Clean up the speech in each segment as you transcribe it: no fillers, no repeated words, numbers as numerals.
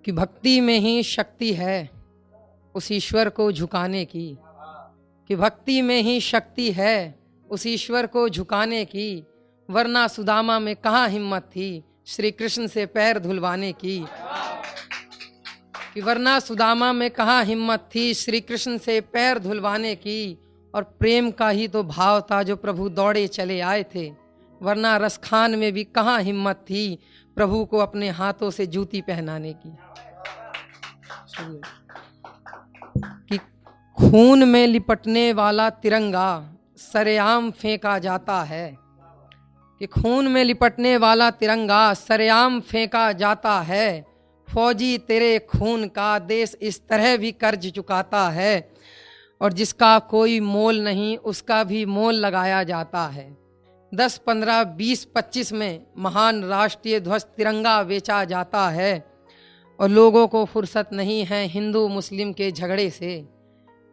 कि भक्ति में ही शक्ति है उस ईश्वर को झुकाने की, कि भक्ति में ही शक्ति है उस ईश्वर को झुकाने की, वरना सुदामा में कहाँ हिम्मत थी श्री कृष्ण से पैर धुलवाने की। कि वरना सुदामा में कहाँ हिम्मत थी श्री कृष्ण से पैर धुलवाने की, और प्रेम का ही तो भाव था जो प्रभु दौड़े चले आए थे, वरना रसखान में भी कहाँ हिम्मत थी प्रभु को अपने हाथों से जूती पहनाने की। कि खून में लिपटने वाला तिरंगा सरेआम फेंका जाता है, कि खून में लिपटने वाला तिरंगा सरेआम फेंका जाता है, फौजी तेरे खून का देश इस तरह भी कर्ज चुकाता है, और जिसका कोई मोल नहीं उसका भी मोल लगाया जाता है। 10, 15, 20, 25 में महान राष्ट्रीय ध्वज तिरंगा बेचा जाता है, और लोगों को फुर्सत नहीं है हिंदू मुस्लिम के झगड़े से,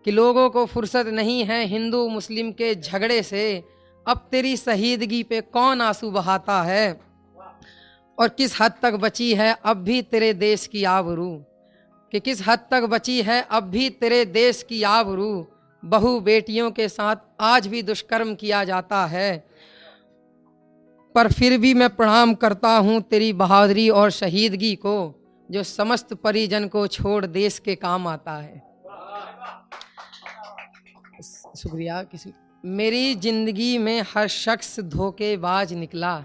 कि लोगों को फुर्सत नहीं है हिंदू मुस्लिम के झगड़े से। अब तेरी शहीदगी पे कौन आंसू बहाता है, और किस हद तक बची है अब भी तेरे देश की आबरू, कि किस हद तक बची है अब भी तेरे देश की आबरू। बहू बेटियों के साथ आज भी दुष्कर्म किया जाता है, पर फिर भी मैं प्रणाम करता हूँ तेरी बहादुरी और शहीदगी को, जो समस्त परिजन को छोड़ देश के काम आता है। शुक्रिया। मेरी जिंदगी में हर शख्स धोखेबाज निकला,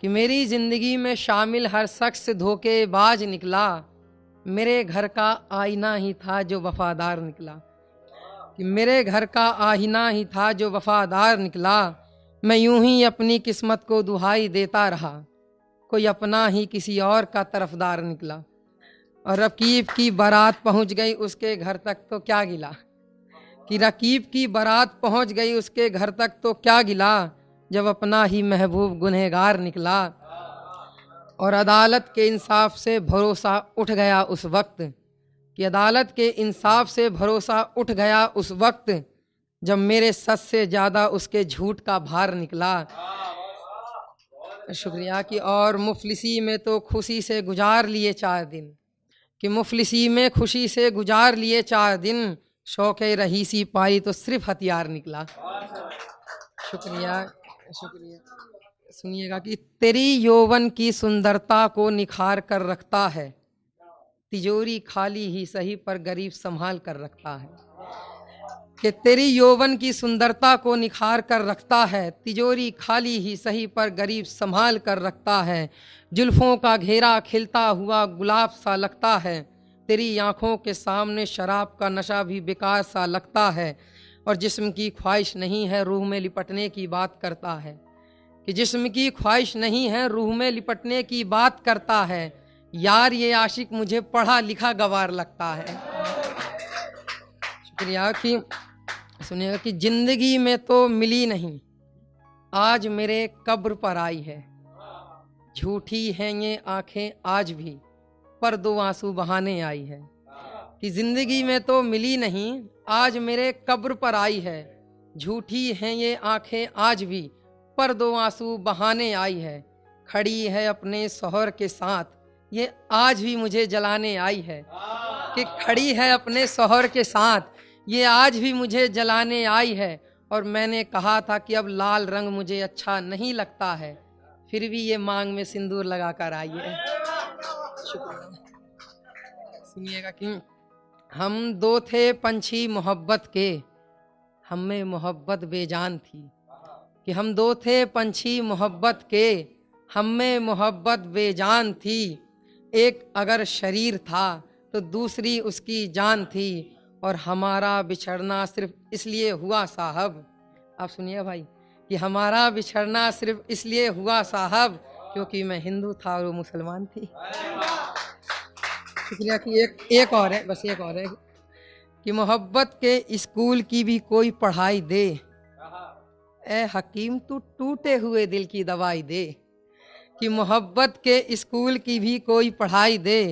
कि मेरी जिंदगी में शामिल हर शख्स धोखेबाज निकला, मेरे घर का आईना ही था जो वफादार निकला, कि मेरे घर का आईना ही था जो वफादार निकला। मैं यूं ही अपनी किस्मत को दुहाई देता रहा, कोई अपना ही किसी और का तरफदार निकला, और रकीब की बारात पहुंच गई उसके घर तक तो क्या गिला, कि रकीब की बारात पहुंच गई उसके घर तक तो क्या गिला, जब अपना ही महबूब गुनहगार निकला। और अदालत के इंसाफ से भरोसा उठ गया उस वक्त, कि अदालत के इंसाफ से भरोसा उठ गया उस वक्त, जब मेरे सच से ज़्यादा उसके झूठ का भार निकला। शुक्रिया। कि और मुफलिसी में तो खुशी से गुजार लिए 4 दिन, कि मुफलिसी में खुशी से गुजार लिए 4 दिन, शौक़े रहीसी पाई तो सिर्फ हथियार निकला। शुक्रिया। शुक्रिया। सुनिएगा कि तेरी यौवन की सुंदरता को निखार कर रखता है, तिजोरी खाली ही सही पर गरीब संभाल कर रखता है, कि तेरी यौवन की सुंदरता को निखार कर रखता है, तिजोरी खाली ही सही पर गरीब संभाल कर रखता है। जुल्फों का घेरा खिलता हुआ गुलाब सा लगता है, तेरी आंखों के सामने शराब का नशा भी बेकार सा लगता है, और जिस्म की ख्वाहिश नहीं है रूह में लिपटने की बात करता है, कि जिस्म की ख्वाहिश नहीं है रूह में लिपटने की बात करता है। यार ये आशिक मुझे पढ़ा लिखा गवार लगता है। शुक्रिया। कि सुनिएगा कि जिंदगी में तो मिली नहीं आज मेरे कब्र पर आई है, झूठी हैं ये आंखें आज भी पर 2 आंसू बहाने आई है, कि जिंदगी में तो मिली नहीं आज मेरे कब्र पर आई है, झूठी हैं ये आंखें आज भी पर 2 आंसू बहाने आई है। खड़ी है अपने शौहर के साथ ये आज भी मुझे जलाने आई है, कि खड़ी है अपने शौहर के साथ ये आज भी मुझे जलाने आई है। और मैंने कहा था कि अब लाल रंग मुझे अच्छा नहीं लगता है, फिर भी ये मांग में सिंदूर लगा कर आई है। सुनिएगा कि हम 2 थे पंछी मोहब्बत के, हम में मोहब्बत बेजान थी, कि हम 2 थे पंछी मोहब्बत के, हम में मोहब्बत बेजान थी। एक अगर शरीर था तो दूसरी उसकी जान थी, और हमारा बिछड़ना सिर्फ इसलिए हुआ साहब। आप सुनिए भाई, कि हमारा बिछड़ना सिर्फ इसलिए हुआ साहब क्योंकि मैं हिंदू था और वो मुसलमान थी। शुक्रिया। कि एक और है, बस एक और है, कि मोहब्बत के स्कूल की भी कोई पढ़ाई दे, ए हकीम तू टूटे हुए दिल की दवाई दे, कि मोहब्बत के स्कूल की भी कोई पढ़ाई दे,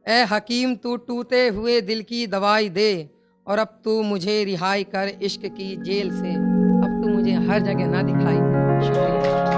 ए हकीम तू टूटे हुए दिल की दवाई दे, और अब तू मुझे रिहाई कर इश्क की जेल से, अब तू मुझे हर जगह ना दिखाई। शुक्रिया।